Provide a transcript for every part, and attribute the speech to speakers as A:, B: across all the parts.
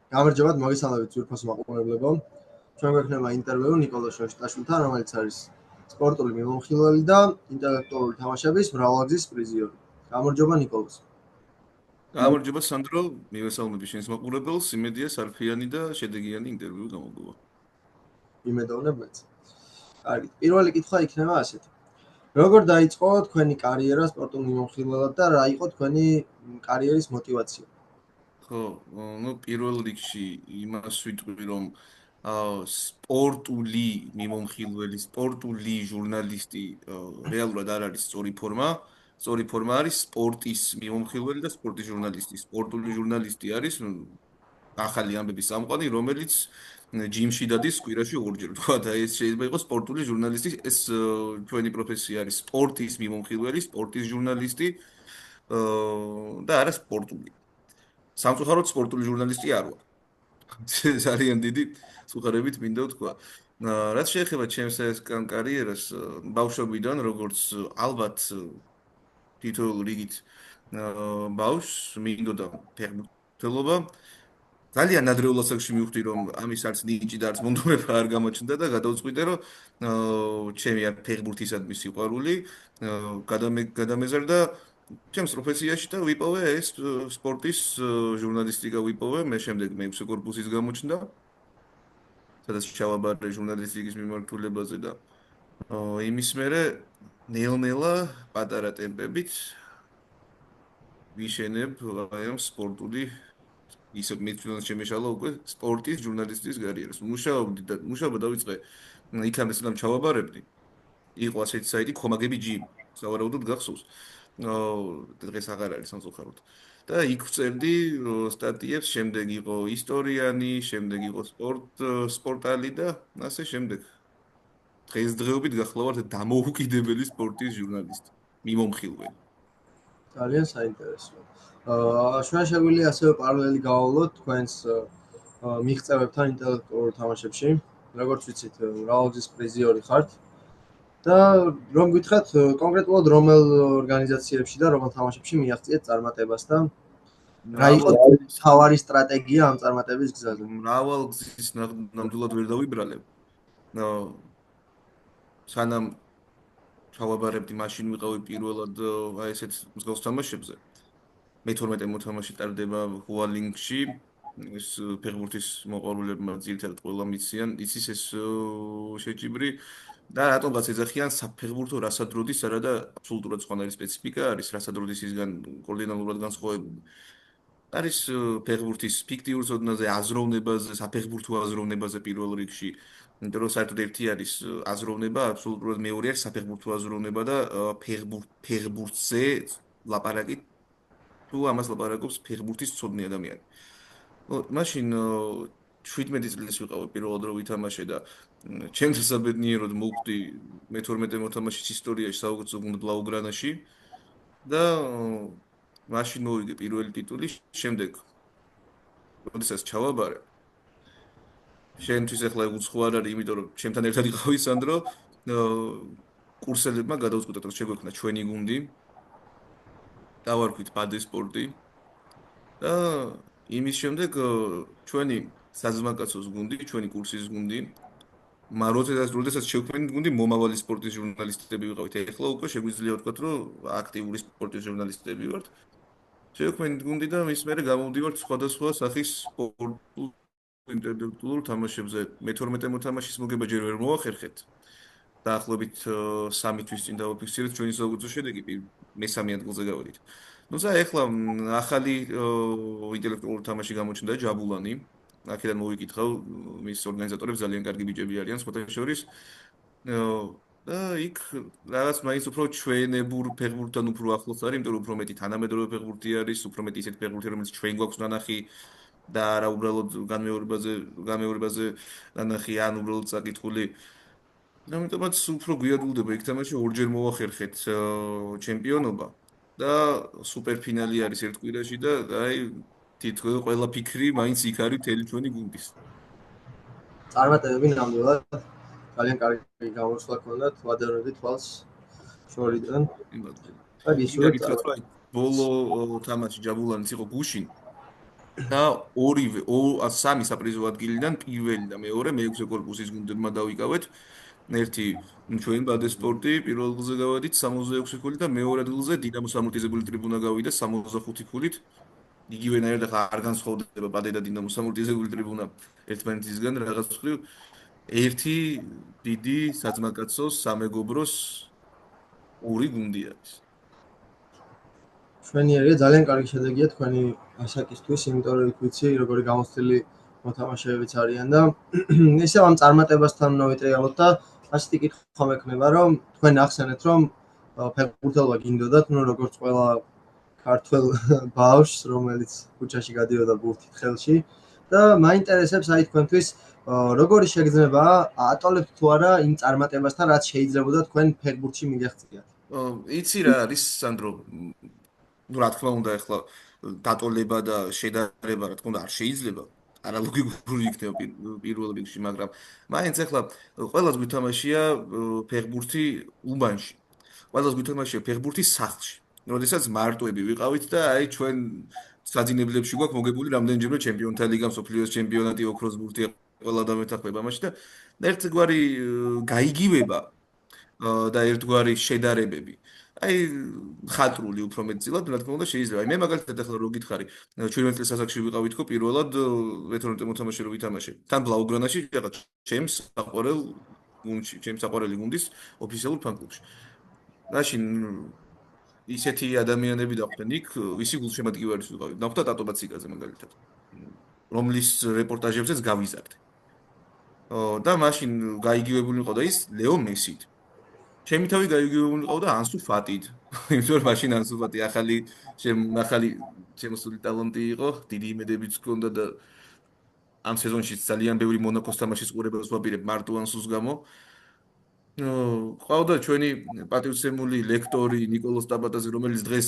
A: გამარჯობათ, მოგესალმებით ძვირფას მაყურებლებო. ჩვენ გვექნება ინტერვიუ ნიკოლოზ შოშტაშვილთან, რომელიც არის სპორტული მიმოხილველი და ინტელექტუალური თამაშების მრავალგზის პრიზიორი. გამარჯობა ნიკოლოზ.
B: გამარჯობა სანდრო, მივესალმები შენს მაყურებელს, იმედია სარფიანი და შედეგიანი ინტერვიუ გამოგოვა.
A: იმედოვნებ მეც. კარგი, პირველი კითხვა იქნება ასეთი. როგორ დაიწყო თქვენი კარიერა სპორტულ მიმოხილველად და რა იყო თქვენი კარიერის мотиваცია?
B: ხო, პირველ რიგში იმას ვიტყვი, რომ სპორტული მიმოხილველი, სპორტული ჟურნალისტი რეალურად არ არის სწორი ფორმა. სწორი ფორმა არის სპორტის მიმოხილველი და სპორტის ჟურნალისტი. სპორტული ჟურნალისტი არის ახალი ამბების წამყვანი, რომელიც ჯიმში დადის კვირაში ორჯერ. თქვა და ეს შეიძლება იყოს სპორტული ჟურნალისტი, ეს ჩვენი პროფესია არის სპორტის მიმოხილველი, სპორტის ჟურნალისტი და არა სპორტული. სამწუხაროდ სპორტული ჟურნალისტი არ ვარ. ძალიან დიდი სუხარებით მინდა ვთქვა. რაც შეეხება ჩემს ეს კარიერას, ბავშვობიდან, როგორც ალბათ თითოეულ რიგით ბავშვს მინდოდა ფეხბურთელობა. ძალიან ადრეულ ასაკში მივხვდი, რომ ამის არც ნიჭი და არც მონდომება არ გამოჩნდა და გადავწყვიტე, რომ ჩემი ფეხბურთისადმი სიყვარული გადამეზარდა ჩემს პროფესიაში და ვიპოვე ეს სპორტის ჟურნალისტიკა ვიპოვე, მე შემდეგ მე-6 კორპუსის გამოჩნდა, სადაც ჩავაბარე ჟურნალისტიკის მიმართულებაზე და იმის მერე ნელ-ნელა პატარა ტემპებით ვიშენებ აი ამ სპორტული ისე მეცნიერულად შემეშალა უკვე სპორტის ჟურნალისტის კარიერას. მუშაობა დავიწყე იქამდე სანამ ჩავაბარებდი. იყო ასეთი საიტი ქომაგები ჯიმ, სავარაუდოდ გახსოვს. დღეს აღარ არის სამწუხაროდ. და იქ ვწერდი სტატიებს, შემდეგ იყო ისტორიანი, შემდეგ იყო სპორტალი და ასე შემდეგ. დღესდღეობით გახლავართ დამოუკიდებელი სპორტის ჟურნალისტი, მიმომხილველი.
A: ძალიან საინტერესო. ჩვენ შეგვიძლია ასევე პარალელი გავავლოთ თქვენს მიღწევებთან ინტელექტუალურ თამაშებში, როგორც ვიცით, მრავალგზის პრიზიორი ხართ. და რომ გითხრათ კონკრეტულად რომელ ორგანიზაციებში და რომელ თამაშებში მიაღწიეთ წარმატებას და რა იყო თავარი სტრატეგია ამ წარმატების გზაზე?
B: მრავალგზის ნამდვილად ვერ დავიბრალებ. სანამ ჩავაბარებდი, მაშინ ვიყავი პირველად აი ესეთ მსგავს თამაშებზე. მე-12 მოთამაშე ტარდება ჰუალინგში, ეს ფეხბურთის მოყვარულებმა ძირითადად ყველა მიციან, იცის ეს შეჯიბრი და რატომღაც ეძახიან საფეხბურთო რასადროდის არა და აბსოლუტურად სხვანაირი სპეციფიკა არის, რასადროდის ისგან კორდინალურად განსხვავებული. არის ფეხბურთის ფიქტიურ ზოდნაზე, აზროვნებაზე, საფეხბურთო აზროვნებაზე პირველ რიგში. იმიტომ რომ საერთოდ ერთი არის აზროვნება, აბსოლუტურად მეორე არის საფეხბურთო აზროვნება და ფეხბურთზე ლაპარაკი თუ ამას ლაპარაკობს ფეხბურთის ცოდნი ადამიანი. მაშინ 17 წლის ვიყავი პირველად რო ვითამაშე და ჩემს საბედნიეროდ მოვხვდი მე-12 მოთამაშის ისტორიაში საუკეთესო გუნდ ბლაუგრანაში და მაშინ მოვიგე პირველი ტიტული, შემდეგ როდესაც ჩავაბარე შენთვის ახლა უცხო არ არის, იმიტომ რომ ჩემთან ერთად იყავი სანდრო, კურსელებმა გადავწყვიტეთ, რომ შეგვექმნა ჩვენი გუნდი. დავარქვით ბადე სპორტი და იმის შემდეგ ჩვენი საზმაკაცოს გუნდი, ჩვენი კურსის გუნდი, როდესაც შევქმნით გუნდი, მომავალი სპორტის ჟურნალისტები ვიყავით. ახლა უკვე შეგვიძლია ვთქვათ, რომ აქტიური სპორტის ჟურნალისტები ვართ. შევქმნით გუნდი და მის მერე გამოვდივართ სხვადასხვა სახის სპორტულ ინტელექტუალურ თამაშებზე. მე-12 მოთამაშის მოგება ჯერ ვერ მოახერხეთ. დაახლოებით 3 თვის წინ დავაფიქსირეთ ჩვენი საუკეთესო შედეგი, მესამე ადგილზე გავედით. თუმცა ახლა ახალი ინტელექტუალური თამაში გამოჩნდა ჯაბულანი. აქედან მოვიკითხავ, მის ორგანიზატორებს ძალიან კარგი ბიჭები არიან, სხვათა შორის. და იქ რაღაც მაინც უფრო ჩვენებურ ფეხბურთთან უფრო ახლოს არის, იმიტომ რომ უფრო მეტი თანამედროვე ფეხბურთი არის, უფრო მეტი ისეთი ფეხბურთი, რომელიც ჩვენ გვაქვს ნანახი და არა უბრალოდ გამეორებაზე ნანახი, ან უბრალოდ წაკითხული. ამიტომაც უფრო გვიადვილდება იქ თამაში, ორჯერ მოახერხეთ ჩემპიონობა და სუპერფინალი არის ერთ კვირაში და აი თითქოს ყველა ფიქრი მაინც იქ არის მთელი ჩვენი გუნდის.
A: წარმატებები ნამდვილად ძალიან კარგი გამოსვლა ქონდათ, ვადევნები თვალს შორიდან.
B: კარგი, ისე გითხრათ, რომ ბოლო თამაში ჯაბულანიც იყო გუშინ. და სამი საპრიზო ადგილიდან პირველი და მეორე მეექვსე კორპუსის გუნდებმა დავიკავეთ. ერთი ჩვენი ბადესპორტი პირველ ადგილზე გავედით 66 ქულით და მეორე ადგილზე დინამოს ამორტიზებული ტრიბუნა გავიდა 65 ქულით. იგივენაირად ახლა არ განსხვავდება ბადე და დინამოს ამორტიზებული ტრიბუნა ერთმანეთისგან რაღაც მხრივ. ერთი დიდი საძმაკაცოს სამეგობროს ორი გუნდი არის.
A: მშვენიერია, ძალიან კარგი შედეგია თქვენი ასაკისთვის, იმიტომ რომ იქ ვიცი როგორი გამოცდილი მოთამაშეებიც არიან და ისევ ამ წარმატებასთან მოვიტრიალოთ და ასეთი კითხვა მექნება, რომ თქვენ ახსენეთ, რომ ფეხბურთელობა გინდოდათ, ну როგორც ყველა ქართველ ბავშვს, რომელიც ქუჩაში გადიოდა ბურთით ხელში და მაინტერესებს აი თქვენთვის როგორი შეგრძნება ატოლებთ თუ არა იმ წარმატებასთან, რაც შეიძლებოდა თქვენ ფეხბურთში მიგეღწიათ.
B: იცი რა არის სანდრო, ну რა თქმა უნდა ახლა დატოლება და შედარება რა თქმა უნდა არ შეიძლება არალოგიკური იქნება პირველ რიგში, მაგრამ მაინც ახლა ყველას გვითამაშია ფეხბურთი უბანში, ყველას გვითამაშია ფეხბურთი სახლში, როდესაც მარტოები ვიყავით და აი ჩვენ საძინებლებში გვაქვს მოგებული რამდენჯერმე ჩემპიონთა ლიგა, მსოფლიოს ჩემპიონატი, ოქროს ბურთი ყველა დამეთახმება მაშინ და ერთგვარი გაიგივება და ერთგვარი შედარებები. აი ხატრული უფრო მეტწილად, რა თქმა უნდა, შეიძლება. აი მე მაგალითად ახლა რო გითხარი, 17 წლის ასაკში ვიყავით ხო პირველად 11 მოთამაშე რო ვითამაშე. თან ბლაუგრანაში რაღაც ჩემს საყვარელ გუნდში, ჩემს საყვარელი გუნდის ოფიციალურ ფან-კლუბში. მაშინ ისეთი ადამიანები დახვდნენ იქ, ვისი გულშემატკივარის ვიყავით. დახვდა ტატო ბაციკაძე მაგალითად, რომლის რეპორტაჟებზეც გავიზარდე. და მაშინ გაიგივებული იყო და ის ლეო მესით. ჩემი თავი გაიგივებული ყავდა ანსუ ფატით. იმიტომ რომ მაშინ ანსუ ფატი ახალი შემოსული ტალანტი იყო, დიდი იმედებიც ჰქონდა და ამ სეზონში ძალიან ბევრი მონაკოს თამაშის ყურებას ვაპირებ მარტო ანსუს გამო. ყავდა ჩვენი პატივცემული ლექტორი ნიკოლოს ტაბატაძე, რომელიც დღეს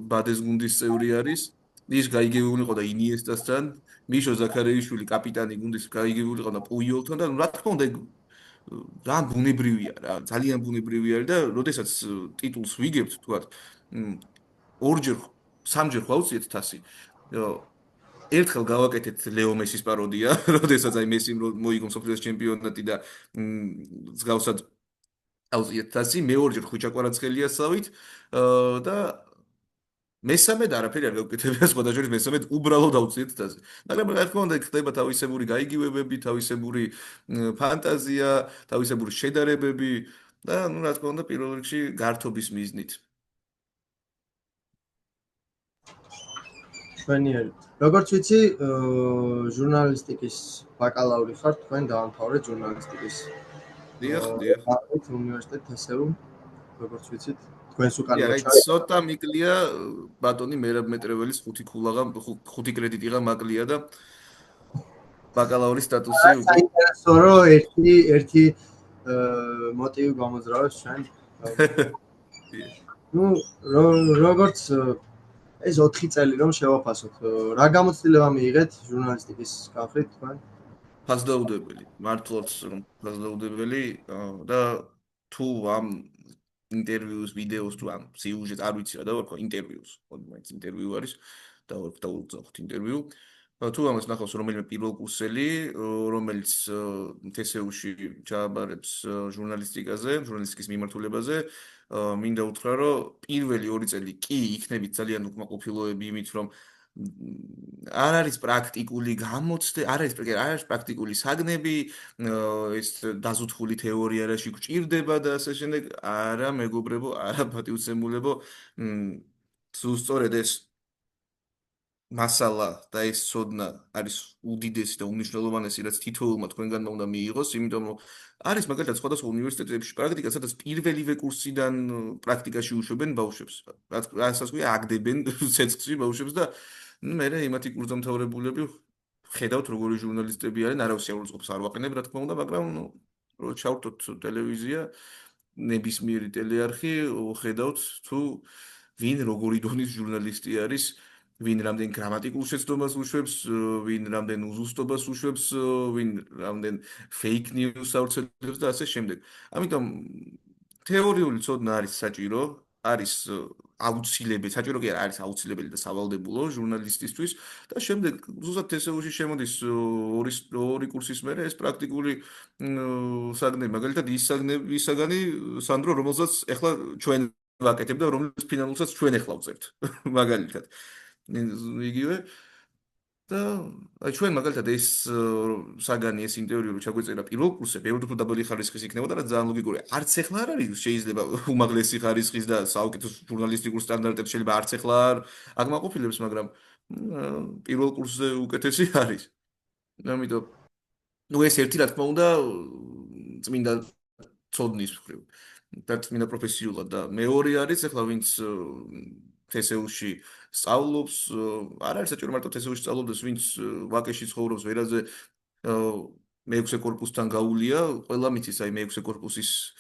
B: ბადეს გუნდის წევრი არის. ის გაიგებული იყო და ინიესტასთან, მიშო ზაქარეიშვილი კაპიტანი გუნდის გაიგებული იყო და პუიოლთან და რა თქმა უნდა რა ბუნებრივია რა, ძალიან ბუნებრივია და როდესაც ტიტულს ვიგებთ თქვათ, ორჯერ, სამჯერ ხვალციეთ თასი. ერთხელ გავაკეთეთ ლეო მესის პაროდია, როდესაც აი მესიმ მოიგო მსოფლიოს ჩემპიონატი და მსგავსად ავწიეთ თასი, მეორჯერ ხვიჩა კვარაცხელიასავით და მესამედ არაფერი არ გავკეთებია, სხვა დაჟორის მესამედ უბრალოდ ავწიეთ თასი. მაგრამ რა თქმა უნდა, ხდება თავისებური გაიგივებები, თავისებური ფანტაზია, თავისებური შედარებები და ну რა თქმა უნდა, პირველ რიგში გართობის მიზნით.
A: მშვენიერი. როგორც ვიცი, ჟურნალისტიკის ბაკალავრი ხართ, თქვენ დაამთავრეთ ჟურნალისტიკის
B: დიახ, დიახ.
A: უნივერსიტეტ თსევ, როგორც ვიცით, თქვენს უკან
B: დიახ, აი
A: მოჩვენე.
B: ცოტა მიკლია ბატონი მერაბ მეტრეველის 5 ქულაღა 5 კრედიტიღა მაკლია და ბაკალავრის სტატუსი უკვე
A: საინტერესო რომ ერთი მოტივი გამოძრავებს ჩვენ. ну, როგორც ეს 4 წელი რომ შევაფასოთ, რა გამოცდილება მიიღეთ ჟურნალისტიკის განხრით თქვენ?
B: ფასდაუდებელი, მართლაც რომ ფასდაუდებელი და თუ ამ ინტერვიუს, ვიდეოს თუ ამ სიუჟეტს არ ვიცი რა დავარქვა ინტერვიუს, მოდი მაინც ინტერვიუ არის და უძახოთ ინტერვიუ. თუ ამას ნახავს რომელიმე პირველ კურსელი, რომელიც თსეუში ჩააბარებს ჟურნალისტიკის მიმართულებაზე, მინდა უთხრა, რომ პირველი 2 წელი კი იქნებით ძალიან უკმაყოფილოები იმით, რომ არ არის პრაქტიკული არ არის პრაქტიკული საგნები, ეს დაზუთხული თეორია რაში გვჭირდება და ასე შემდეგ, არა მეგობრებო, არა პატივცემულებო, სწორედ ეს მასალა და ეს ცოდნა არის უდიდესი და უმნიშვნელოვანესი, რაც თითოეულმა თქვენგანმა უნდა მიიღოს, იმიტომ რომ არის მაგალითად სხვადასხვა უნივერსიტეტებში პრაქტიკა, სადაც პირველივე კურსიდან პრაქტიკაში უშვებენ ბავშვებს. რასაც ქვია, აგდებენ ცეცხლში ბავშვებს და მე იმათი კურსდამთავრებულები ხედავთ როგორი ჟურნალისტები არიან, არავის წყობს არ ვაყენებ, რა თქმა უნდა, მაგრამ რო ჩავთოთ ტელევიზია, ნებისმიერი ტელეარხი, ხედავთ თუ ვინ როგორი დონის ჟურნალისტი არის, ვინ რამდენ გრამატიკულ შეცდომას უშვებს, ვინ რამდენ უზუსტობას უშვებს, ვინ რამდენ fake news ავრცელებს და ასე შემდეგ. ამიტომ თეორიული ცოდნა არის საჭირო, არის აუცილებელი, საჭირო კი არ არის აუცილებელი და სავალდებულო ჟურნალისტისთვის და შემდეგ ზუსტად TSU-ში შემოდის ორი კურსის მერე ეს პრაქტიკული საგნები, მაგალითად ის საგანი სანდრო, რომელსაც ეხლა ჩვენ ვაკეთებ და რომელიც ფინალურსაც ჩვენ ეხლა ვწერთ, მაგალითად. იგივე და აი ჩვენ მაგალითად ეს საგანი ეს ინტერვიუ რო ჩაგვეწერა პირველ კურსზე, ბევრ უფრო დაბალი ხარისხის იქნებოდა და ძალიან ლოგიკურია. არც ეხლა არ არის შეიძლება უმაღლესი ხარისხის და საუკეთესო ჟურნალისტიკურ სტანდარტებს შეიძლება არც ეხლა არ აკმაყოფილებს, მაგრამ პირველ კურსზე უკეთესი არის. ამიტომ ნუ ეს ერთი რა თქმა უნდა წმინდა ცოდნის მხრივ და წმინდა პროფესიულად და მეორე არის ეხლა ვინც TSU-ში სწავლობს, არ არის საჭირო მარტო TSU-ში სწავლობდეს, ვინც ვაკეში ცხოვრობს, ვერაზე მე-6 კორპუსთან გაულია, ყველა მიცის აი მე-6 კორპუსის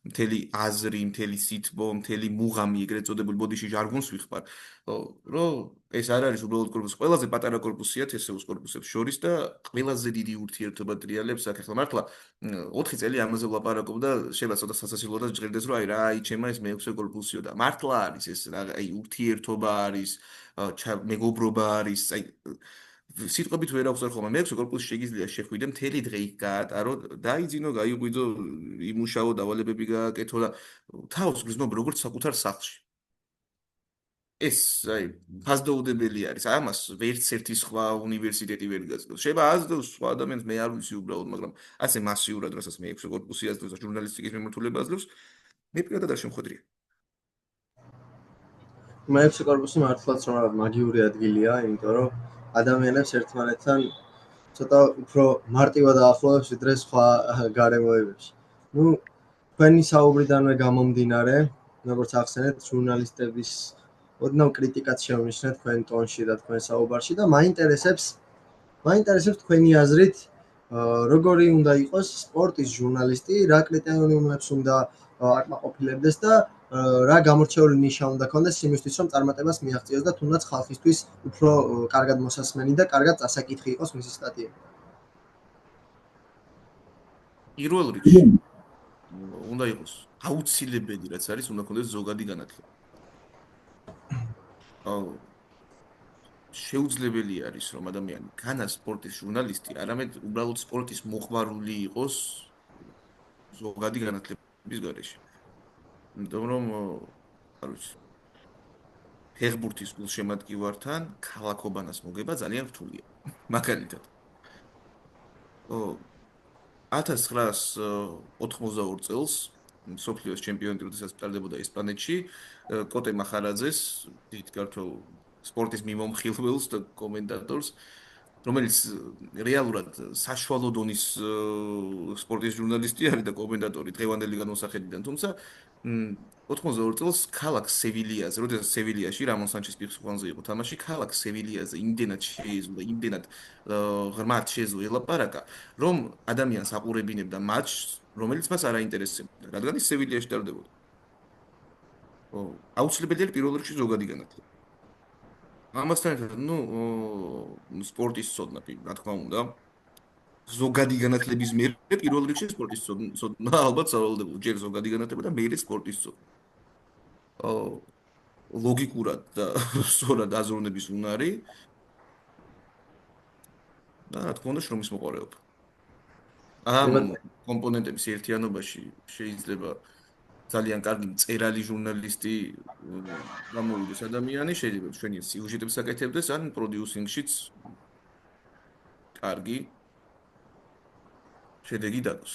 B: მთელი აზრი, მთელი სითბო, მთელი მუღამი ეგრეთ წოდებული ბოდიში ჟარგონს ვიხმარ. რომ ეს არ არის უბრალოდ კორპუსი, ყველაზე პატარა კორპუსია TSU-ს კორპუსებს შორის და ყველაზე დიდი ურთიერთობა ტრიალებს აქ ახლა მართლა 4 წელი ამაზე ვლაპარაკობ და შეიძლება ცოტა სასაცილოდაც ჟღერდეს რომ აი რა აი ჩემა ეს მე-6 კორპუსიო და მართლა არის ეს აი ურთიერთობა არის, მეგობრობა არის, აი სიტყვებით ვერ აღწერ ხოლმე მე-6 კორპუსში შეგიძლია შეხვიდე მთელი დღე იქ გაატარო, დაიძინო, გაიყვიდო, იმუშაო, დავალებები გააკეთო და თავს გრძნობ როგორც საკუთარ სახლში. ეს აი ფასდაუდებელი არის. ამას ვერც ერთი სხვა უნივერსიტეტი ვერ გაწევს. შეიძლება აზრდოს სხვა ადამიანს მე არ ვიცი უბრალოდ, მაგრამ ასე მასიურად, რასაც მე-6 კორპუსი აზრდოს და ჟურნალისტიკის მიმართულება აზრდოს, მე პირადად არ შემხვედრია.
A: მე-6 კორპუსი მართლაც რომ მაგიური ადგილია, იმიტომ რომ ადამიანებს ერთმანეთთან ცოტა უფრო მარტივად აახლოებს ვიდრე სხვა გარემოებებში. ნუ თქვენი საუბრიდანვე გამომდინარე, როგორც ახსენეთ, ჟურნალისტების ოდნავ კრიტიკაც შეუნიშნეთ თქვენ ტონში და თქვენ საუბარში და მაინტერესებს თქვენი აზრით, როგორი უნდა იყოს სპორტის ჟურნალისტი, რა კრიტერიუმებს უნდა აკმაყოფილებდეს და რა გამორჩეული ნიშა უნდა ქონდეს იმისთვის, რომ წარმატებას მიაღწიოს და თუნდაც ხალხისთვის უფრო კარგად მოსასმენი და კარგად წასაკითხი იყოს მისი სტატიები.
B: პირველ რიგში უნდა იყოს აუცილებელი რაც არის, უნდა ქონდეს ზოგადი განათლება. შეუძლებელი არის რომ ადამიანი განა სპორტის ჟურნალისტი, არამედ უბრალოდ სპორტის მოყვარული იყოს ზოგადი განათლების გარეშე. იმიტომ რომ არ ვიცი ფეხბურთის გულშემატკივართან ქალაქობანას მოგება ძალიან რთულია. მაგალითად 1982 წელს მსოფლიოს ჩემპიონატი როდესაც ტარდებოდა ესპანეთში, კოტე მახარაძეს, დიდ ქართულ სპორტის მიმომხილველს და კომენტატორს, რომელიც რეალურად საშუალო დონის სპორტის ჟურნალისტი არის და კომენტატორი დღევანდელი განმოსახედიდან, თუმცა 82 წელს ქალაქ სევილიაზე, როდესაც სევილიაში რამონ სანჩეს პირსუხანზე იყო თამაში, ქალაქ სევილიაზე იმდენად შეეზო, იმდენად ღრმად შეეზო ელაპარაკა, რომ ადამიანს აყურებინებდა მატჩს, რომელიც მას არ აინტერესებდა, რადგან ის სევილიაში ტარდებოდა. აუცილებელი არის პირველ რიგში ზოგადი განათლება. ამასთან ერთად, სპორტის ცოდნა, რა თქმა უნდა, ზოგადი განათლების მერე პირველ რიგში სპორტის ცოდნა ალბათ სავალდებულო, ჯერ ზოგადი განათლება და მერე სპორტის ცოდნა. ლოგიკურად და სწორად აზროვნების უნარი და რა თქმა უნდა შრომის მოყვარეობა. ამ კომპონენტების ერთიანობაში შეიძლება ძალიან კარგი მწერალი ჟურნალისტი გამოვიდეს ადამიანი, შეიძლება ჩვენი სიუჟეტებს აკეთებდეს, ან პროდიუსინგშიც კარგი შედეგი დადოს.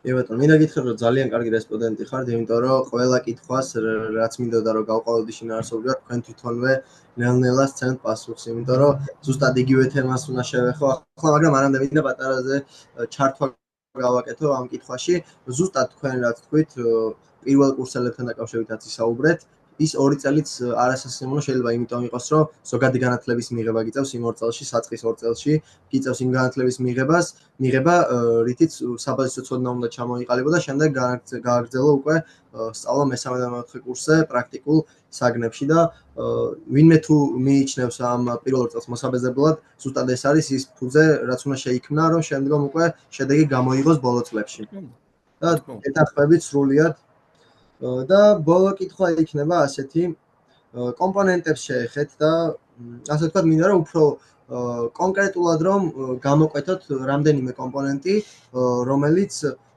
A: ბატონო, მინდა გითხრათ, რომ ძალიან კარგი რესპონდენტი ხართ, იმიტომ რომ ყველა კითხვას, რაც მინდოდა რომ გავყოლოდი შინაარსობრივად, თქვენ თვითონვე ნელ-ნელა სცემთ პასუხს, იმიტომ რომ ზუსტად იგივე თემას უნდა შევეხო ახლა, მაგრამ არამდე მინდა პატარაზე ჩართვა გავაკეთო ამ კითხვაში. ზუსტად თქვენ რაც თქვით, პირველ კურსელებთან დაკავშირებითაც ისაუბრეთ. ის 2 წელიც არასასიამოვნო შეიძლება იმიტომ იყოს, რომ ზოგადი განათლების მიღება გიწევს იმ 2 წელში, საწყის 2 წელში გიწევს იმ განათლების მიღება, რითიც საბაზისო ცოდნა უნდა ჩამოიყალიბო და შემდეგ გააგრძელო უკვე სწავლა მესამე და მეოთხე კურსზე პრაქტიკულ საგნებში და ვინმე თუ მიიჩნევს ამ პირველ წელს მოსაბეზრებლად, ზუსტად ეს არის ის ფუძე, რაც უნდა შეიქმნა, რომ შემდგომ უკვე შედეგი გამოიღოს ბოლო წლებში. და ეთანხმებით სრულიად და ბოლო კითხვა იქნება ასეთი, კომპონენტებს შეეხეთ და ასე ვთქვათ, მინდა რომ უფრო კონკრეტულად რომ გამოკვეთოთ რამდენიმე კომპონენტი, რომელიც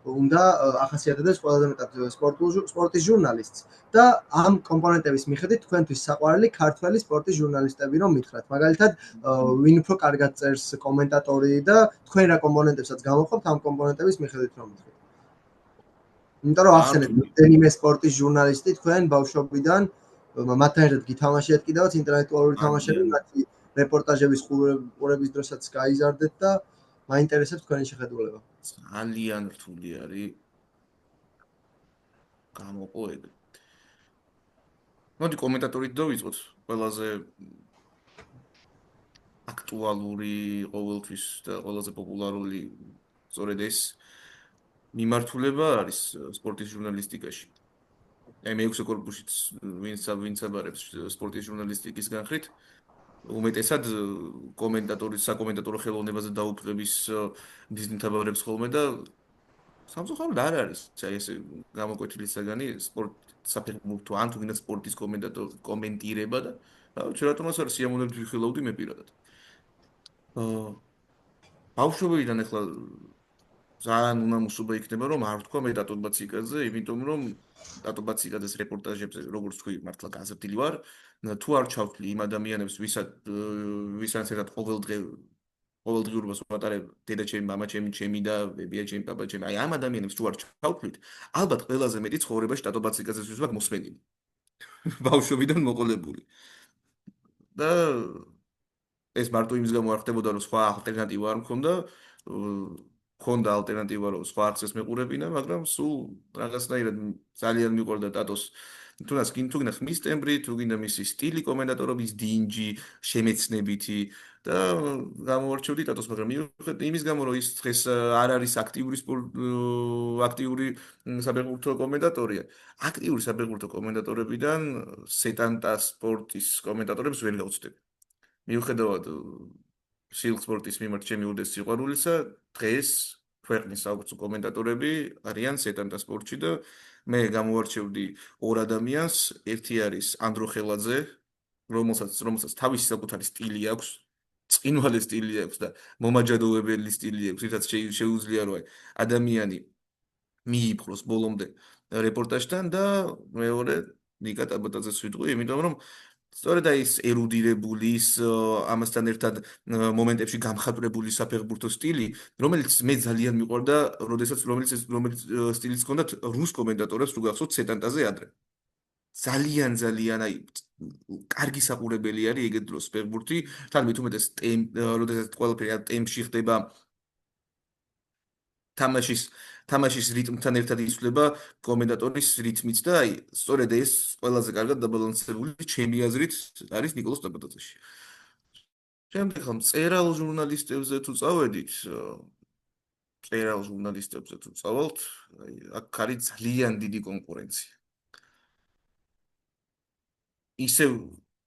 A: უნდა ახასიათებდეს ყველაზე მეტად სპორტის ჟურნალისტს და ამ კომპონენტების მიხედვით თქვენთვის საყვარელი ქართველი სპორტის ჟურნალისტები რომ მითხრათ. მაგალითად, ვინ უფრო კარგად წერს კომენტატორი და თქვენ რა კომპონენტებსაც გამოყოფთ ამ კომპონენტების მიხედვით რომ მითხრათ. იმიტომ რომ ახსენეთ, რამდენიმე სპორტის ჟურნალისტი თქვენ ბავშვობიდან მათთან ერთად გითამაშიათ კიდევაც ინტელექტუალური თამაშები, მათი რეპორტაჟების ყურების დროსაც გაიზარდეთ და მაინტერესებს თქვენი შეხედულება.
B: ძალიან რთული არის გამოყო ეგ. მოდი კომენტატორით დავიწყოთ. ყველაზე აქტუალური ყოველთვის და ყველაზე პოპულარული სწორედ ეს მიმართულება არის სპორტის ჟურნალისტიკაში. აი მეექვსე კორპუსშიც ვინც აბარებს სპორტის ჟურნალისტიკის განხრით, უმეტესად საკომენტატორო ხელოვნებაზე დაუფლების მიზნით ხოლმე და სამწუხაროდ არ არის აი ეს გამოკვეთილი საგანი საფეხბურთო ან თუ გინდა სპორტის კომენტირება და რა რატომაც არის სიამოვნებით ვიხილავდი მე პირადად. ბავშვობიდან ახლა ძალიან უნამუსობა იქნება რომ არ ვთქვა მე დატო ბაციკაძე, იმიტომ რომ დატო ბაციკაძეს რეპორტაჟებზე როგორც თქვი მართლა გაზრდილი ვარ, თუ არ ჩავთვლი იმ ადამიანებს, ვისაც ერთად ყოველდღიურობას ვატარებ დედაჩემი, მამაჩემი, ჩემი და ბებია-ჩემი, პაპა-ჩემი, აი ამ ადამიანებს თუ არ ჩავთვლით, ალბათ ყველაზე მეტი ცხოვრებაში დატო ბაციკაძეს ვიზმაკ მოსმენილი. ბავშვობიდან მოყოლებული. და ეს მარტო იმის გამო არ ხდებოდა რომ სხვა ალტერნატივა არ მქონდა, მქონდა ალტერნატივა რომ სხვა არცეს მეყურებინა, მაგრამ სულ რაღაცნაირად ძალიან მიყვარდა ტატოს თუნდაც თუ გინდა ხმის ტემბრი, თუ გინდა მისი სტილი კომენტატორობის დინჯი, შემეცნებითი და გამოვარჩევდი ტატოს, მაგრამ მიუხედავად იმის გამო რომ ის დღეს არ არის აქტიური საფეხბურთო კომენტატორია, აქტიური საფეხბურთო კომენტატორებიდან სეტანტა სპორტის კომენტატორებს ვერ გავწდები. მიუხედავად სპორტის მიმართ ჩემი უდიდესი სიყვარულისა, დღეს ქვეყნის საუკეთესო კომენტატორები არიან სეტანტა სპორტში და მე გამოვარჩევდი ორ ადამიანს, ერთი არის ანდრო ხელაძე, რომელსაც თავისი საკუთარი სტილი აქვს, წინვალე სტილი აქვს და მომაჯადოებელი სტილი აქვს, რითაც შეუძლია რომ ადამიანი მიიპყროს ბოლომდე რეპორტაჟთან და მეორე ნიკა ტაბატაძეს ვიტყვი, იმიტომ რომ სწორედ აი ეს ერუდირებული ის ამასთან ერთად მომენტებში გამხატვრებული საფეხბურთო სტილი, რომელიც მე ძალიან მიყვარდა, რომელიც სტილიც ჰქონდათ რუს კომენტატორებს თუ გახსოვთ სეტანტაზე ადრე. ძალიან აი კარგი საყურებელი არის ეგეთ დროს ფეხბურთი, თან მით უმეტეს როდესაც ყველაფერი ტემპში ხდება თამაშის რიტმთან ერთად იცვლება კომენტატორის რიტმიც და აი სწორედ ეს ყველაზე კარგად დაბალანსებული ჩემი აზრით არის ნიკოლოზ ტაბატაძეში. შემდეგ ხომ წერალ ჟურნალისტებზე თუ წავედით, აი აქ არის ძალიან დიდი კონკურენცია. ისევ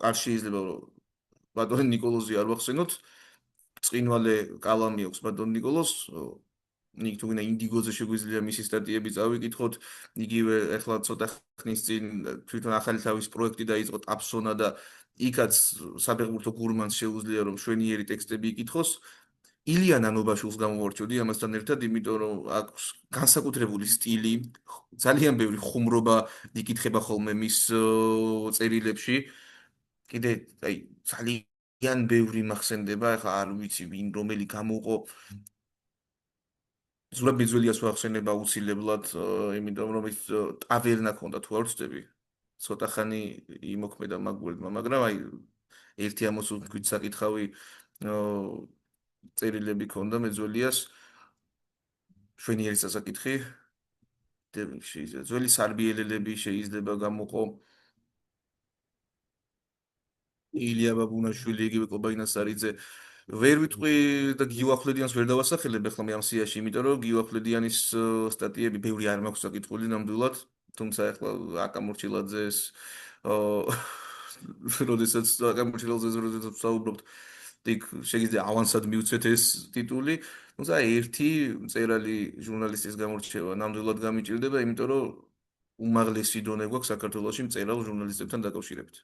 B: არ შეიძლება რომ ბატონი ნიკოლოზი არ ვახსენოთ, წინვალე კალამი აქვს ბატონ ნიკოლოზს, იქ თუ გინდა ინდიგოზე შეგვიძლია მისი სტატიები წავიკითხოთ, იგივე ახლა ცოტა ხნის წინ თვითონ ახალი თავის პროექტი დაიწყო ტაფსონა და იქაც საფეხბურთო გურმანს შეუძლია რომ შვენიერი ტექსტები იკითხოს. ილია ნანობაშვილს გამოვარჩევდი ამასთან ერთად, იმიტომ რომ აქვს განსაკუთრებული სტილი, ძალიან ბევრი ხუმრობა იკითხება ხოლმე მის წერილებში. კიდე აი ძალიან ბევრი მახსენდება, ახლა არ ვიცი ვინ რომელი გამოყო ზურაბ ბიძველიას ვახსენებ აუცილებლად, იმიტომ რომ ის ტავერნა ქონდა თუ არ ვცდები. ცოტა ხანი იმოქმედა მაგურებმა, მაგრამ აი ერთი ამოსულ თქვით საკითხავი წერილები ქონდა მეძველიას შვენიერი სასაკითხი. შეიძლება ძველი სარბიელელები შეიძლება გამოყო ილია ბაბუნაშვილი, იგივე კობაინა სარიძე ვერ ვიტყვი და გიუახვლედიანს ვერ დავასახელებ ახლა მე ამ სიაში, იმიტომ რომ გიუახვლედიანის სტატიები ბევრი არ მაქვს საკითხული ნამდვილად, თუმცა ახლა აკამურჩილაძეს როდესაც ვსაუბრობთ, იქ შეიძლება ავანსად მივცეთ ეს ტიტული, თუმცა ერთი მწერალი ჟურნალისტის გამორჩევა ნამდვილად გამიჭირდება, იმიტომ რომ უმაღლესი დონე გვაქვს საქართველოში მწერალ ჟურნალისტებთან დაკავშირებით.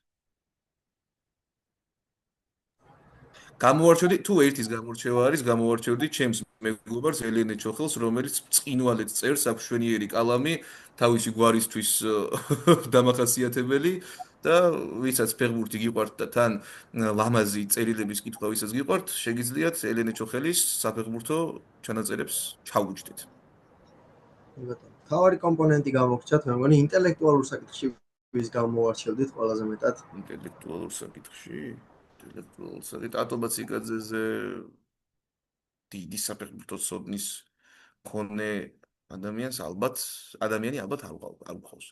B: გამოვარჩევდი თუ ერთის გამორჩევა არის, გამოვარჩევდი ჩემს მეგობარს ელენე ჩოხელს, რომელიც წინვალეთ წერს აქვს შვენიერი კალამი, თავისი გვარისთვის დამახასიათებელი და ვისაც ფეხბურთი გიყვართ და თან ლამაზი წერილების კითხვა ვისაც გიყვართ, შეგიძლიათ ელენე ჩოხელის საფეხბურთო ჩანაწერებს ჩაუჯდეთ.
A: თავარი კომპონენტი გამოგჩათ, მე მგონი ინტელექტუალურ საკითხში ვის გამოვარჩევდით ყველაზე მეტად?
B: ინტელექტუალურ საკითხში, ინტელექტუალურ საკითხში, ატობა ციკაძეზე დიდი საფეხბურთო ცოდნის მქონე ადამიანი ალბათ არ გვყავს.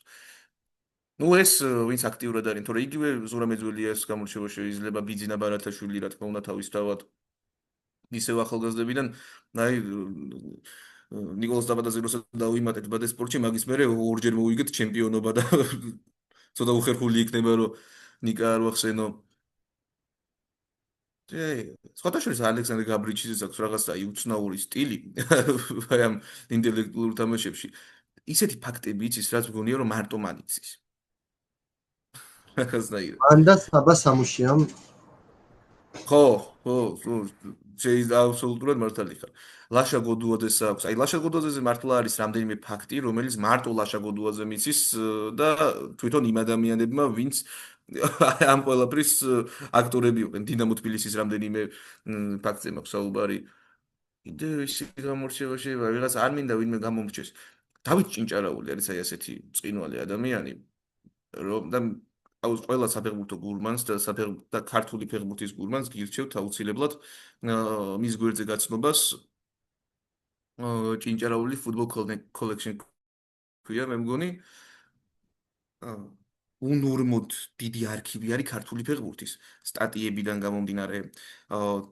B: ნუ ეს ვინც აქტიურად არის, თორე იგივე ზურა მეძველიას გამორჩევა შეიძლება ბიძინა ბარათაშვილი, რა თქმა უნდა, თავისთავად ისევ ახალგაზრდებიდან, აი ნიკოლოზ დაბადაძე როცა დავიმატეთ ბადე სპორტში, მაგის მერე ორჯერ მოვიგეთ ჩემპიონობა და ცოტა უხერხული იქნება, რომ ნიკა არ ვახსენო. სხვათა შორის ალექსანდრე გაბრიჩიძეს აქვს რაღაცა უცნაური სტილი აი ამ ინტელექტუალურ თამაშებში. ისეთი ფაქტები იცის, რაც მგონია რომ მარტო მან იცის. რაღაცნაირად.
A: მან და საბა სამუშიამ
B: ხო, შეიძლება აბსოლუტურად მართალი ხარ. ლაშა გოდუაძეს აქვს. აი ლაშა გოდუაძეზე მართლა არის რამდენიმე ფაქტი, რომელიც მარტო ლაშა გოდუაძემ იცის და თვითონ იმ ადამიანებმა, ვინც ამ ყველაფრის აქტორები იყვნენ. დინამო თბილისის რამდენიმე ფაქტზე მაქვს საუბარი. კიდე ისი გამორჩევა შეიძლება ვიღაც არ მინდა ვინმე გამომრჩეს. დავით ჭინჭარაული არის აი ასეთი წინვალი ადამიანი, რომ და აუს ყველა საფეხბურთო გურმანს და ქართული ფეხბურთის გურმანს გირჩევთ აუცილებლად მის გვერდზე გაცნობას ჭინჭარაული Football Collection ქვია, მე მგონი უნორმოდ დიდი არქივი არის ქართული ფეხბურთის სტატიებიდან გამომდინარე,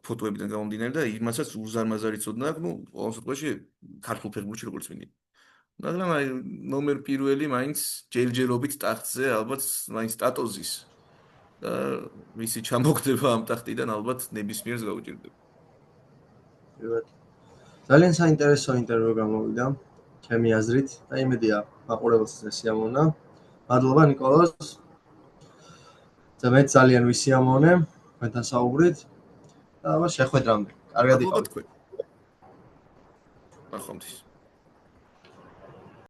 B: ფოტოებიდან გამომდინარე და იმასაც უზარმაზარი ცოდნა აქვს, ნუ ყოველ შემთხვევაში ქართულ ფეხბურთში როგორც მინდა. მაგრამ აი ნომერ პირველი მაინც ჯერჯერობით ტახტზე ალბათ მაინც სტატოზის და მისი ჩამოგდება ამ ტახტიდან ალბათ ნებისმიერს გაუჭირდება.
A: ძალიან საინტერესო ინტერვიუ გამოვიდა ჩემი აზრით და იმედია მაყურებელს ესიამოვნა. მადლობა ნიკოლოზ. ძალიან ვისიამოვნე თქვენთან საუბრით და შეხვედრამდე. კარგად იყავით.
B: ახლა